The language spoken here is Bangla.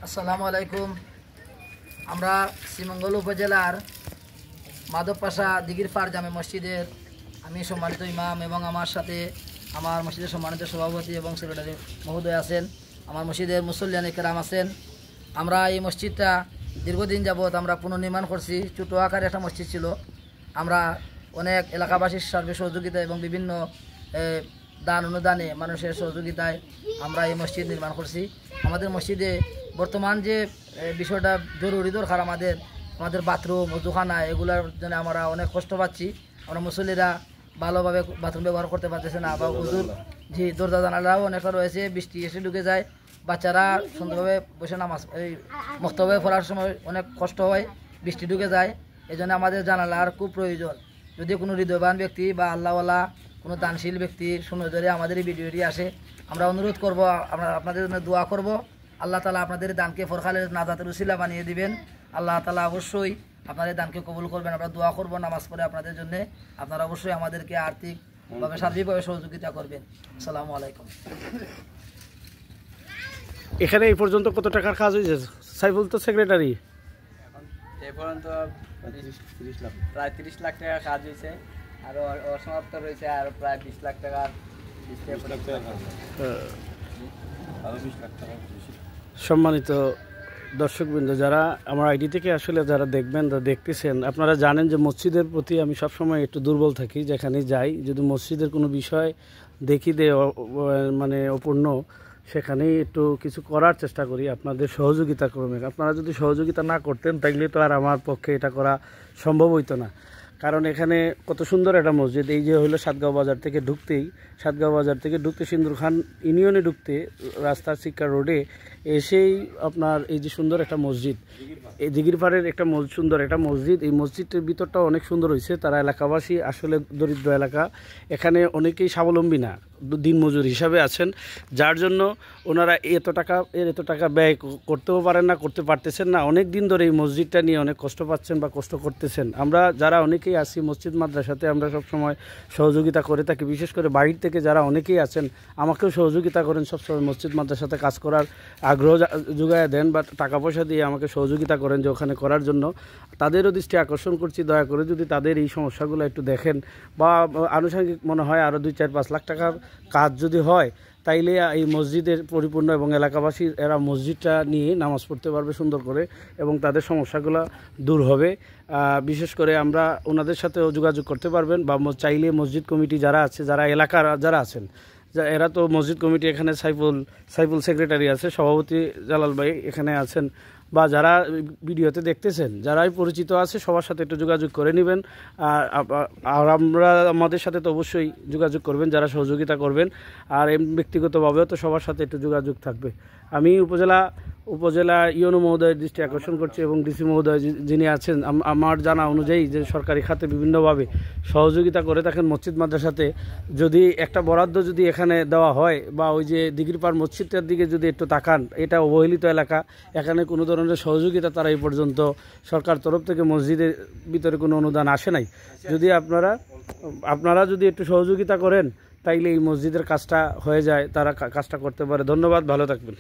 আসসালামু আলাইকুম। আমরা শ্রীমঙ্গল উপজেলার মাধবপাশা দিঘিরপাড় জামে মসজিদের আমি সম্মানিত ইমাম এবং আমার সাথে আমার মসজিদের সম্মানিত সভাপতি এবং সেক্রেটারি মহোদয় আছেন, আমার মসজিদের মুসল্লিয়ান কেরাম আছেন। আমরা এই মসজিদটা দীর্ঘদিন যাবৎ আমরা পুনর্নির্মাণ করছি। ছোটো আকারে একটা মসজিদ ছিল। আমরা অনেক এলাকাবাসীর সার্বিক সহযোগিতা এবং বিভিন্ন দান অনুদানে মানুষের সহযোগিতায় আমরা এই মসজিদ নির্মাণ করছি। আমাদের মসজিদে বর্তমান যে বিষয়টা জরুরি দরকার, আমাদের বাথরুম ওজুখানা এগুলোর জন্য আমরা অনেক কষ্ট পাচ্ছি। আমরা মুসল্লিরা ভালোভাবে বাথরুম ব্যবহার করতে পারতেছে না, বা ওজুর যে দরজা জানালাও অনেকটা রয়েছে, বৃষ্টি এসে ঢুকে যায়, বাচ্চারা সুন্দরভাবে বসে নামাজ মুক্তভাবে পড়ার সময় অনেক কষ্ট হয়, বৃষ্টি ঢুকে যায়। এই জন্য আমাদের জানালার খুব প্রয়োজন। যদি কোনো হৃদয়বান ব্যক্তি বা আল্লাহওয়ালা কোনো দানশীল ব্যক্তি শুনে ধরে আমাদের এই ভিডিওটি আসে, আমরা অনুরোধ করব, আমরা আপনাদের জন্য দোয়া করব। আল্লাহ তালা আপনাদের দানকে ফরখালের নাজাতের উসিলা বানিয়ে দিবেন। আল্লাহ তালা অবশ্যই আপনাদের দানকে কবুল করবেন। আমরা দোয়া করব নামাজ পড়ে আপনাদের জন্য। আপনারা অবশ্যই আমাদেরকে আর্থিকভাবে সার্বিকভাবে সহযোগিতা করবেন। আসসালামু আলাইকুম। এখানে এই পর্যন্ত কত টাকার কাজ হয়েছে? সাইফুল তো সেক্রেটারি। এই পর্যন্ত প্রায় 30 লাখ টাকার কাজ হয়েছে, আর অসমাপ্ত রয়েছে আর প্রায় 20 লাখ টাকার। সম্মানিত দর্শকবৃন্দ, যারা আমার আইডি থেকে আসলে যারা দেখবেন দেখতেছেন, আপনারা জানেন যে মসজিদের প্রতি আমি সবসময় একটু দুর্বল থাকি। যেখানে যাই, যদি মসজিদের কোনো বিষয় দেখি মানে অপূর্ণ, সেখানেই একটু কিছু করার চেষ্টা করি আপনাদের সহযোগিতা করবেন। আপনারা যদি সহযোগিতা না করতেন তাইলে তো আর আমার পক্ষে এটা করা সম্ভব হইতো না। কারণ এখানে কত সুন্দর একটা মসজিদ। এই যে হলো সাতগাঁও বাজার থেকে ঢুকতে সিন্দুর খান ইউনিয়নে ঢুকতে রাস্তার শিক্ষা রোডে এসেই আপনার এই যে সুন্দর একটা মসজিদ, এই দিঘিরপাড়ের একটা সুন্দর একটা মসজিদ। এই মসজিদটির ভিতরটাও অনেক সুন্দর হয়েছে। তারা এলাকাবাসী আসলে দরিদ্র এলাকা, এখানে অনেকেই স্বাবলম্বী না, দিনমজুর হিসাবে আছেন, যার জন্য ওনারা এত টাকা ব্যয় করতেও পারেন না, করতে পারতেছেন না। অনেক দিন ধরে এই মসজিদটা নিয়ে অনেক কষ্ট পাচ্ছেন বা কষ্ট করতেছেন। আমরা যারা অনেকেই আছি মসজিদ মাদ্রাসাতে, আমরা সবসময় সহযোগিতা করে থাকি। বিশেষ করে বাড়ির থেকে যারা অনেকেই আছেন, আমাকেও সহযোগিতা করেন, সবসময় মসজিদ মাদ্রাসাতে কাজ করার আগ্রহ যোগায় দেন বা টাকা পয়সা দিয়ে আমাকে সহযোগিতা করেন যে ওখানে করার জন্য। তাদেরও দৃষ্টি আকর্ষণ করছি, দয়া করে যদি তাদের এই সমস্যাগুলো একটু দেখেন, বা আনুষঙ্গিক মনে হয় আরও 2-4-5 লাখ টাকার কাজ যদি হয়, তাইলে এই মসজিদের পরিপূর্ণ এবং এলাকাবাসী এরা মসজিদটা নিয়ে নামাজ পড়তে পারবে সুন্দর করে, এবং তাদের সমস্যাগুলো দূর হবে। বিশেষ করে আমরা ওনাদের সাথেও যোগাযোগ করতে পারবেন, বা চাইলে মসজিদ কমিটি যারা আছে, যারা এলাকার যারা আছেন, এরা তো মসজিদ কমিটি, এখানে সাইফুল সেক্রেটারি আছে, সভাপতি জালাল ভাই এখানে আছেন, বা যারা ভিডিওতে দেখতেছেন, যারাই পরিচিত আছে সবার সাথে একটু যোগাযোগ করে নেবেন। আর আমাদের সাথে তো অবশ্যই যোগাযোগ করবেন যারা সহযোগিতা করবেন, আর ব্যক্তিগতভাবেও তো সবার সাথে একটু যোগাযোগ থাকবে। আমি উপজেলা ইউনো মহোদয়ের দৃষ্টি আকর্ষণ করছি, এবং ডিসি মহোদয় যিনি আছেন, আমার জানা অনুযায়ী যে সরকারি খাতে বিভিন্নভাবে সহযোগিতা করে থাকেন মসজিদ মাদ্রাসাতে। যদি একটা বরাদ্দ যদি এখানে দেওয়া হয়, বা ওই যে দিঘিরপাড় মসজিদটার দিকে যদি একটু তাকান, এটা অবহেলিত এলাকা, এখানে কোনো ধরনের সহযোগিতা তারা এই পর্যন্ত সরকার তরফ থেকে মসজিদের ভিতরে কোনো অনুদান আসে নাই। যদি আপনারা যদি একটু সহযোগিতা করেন, তাইলে এই মসজিদের কাজটা হয়ে যায়, তারা কাজটা করতে পারে। ধন্যবাদ, ভালো থাকবেন।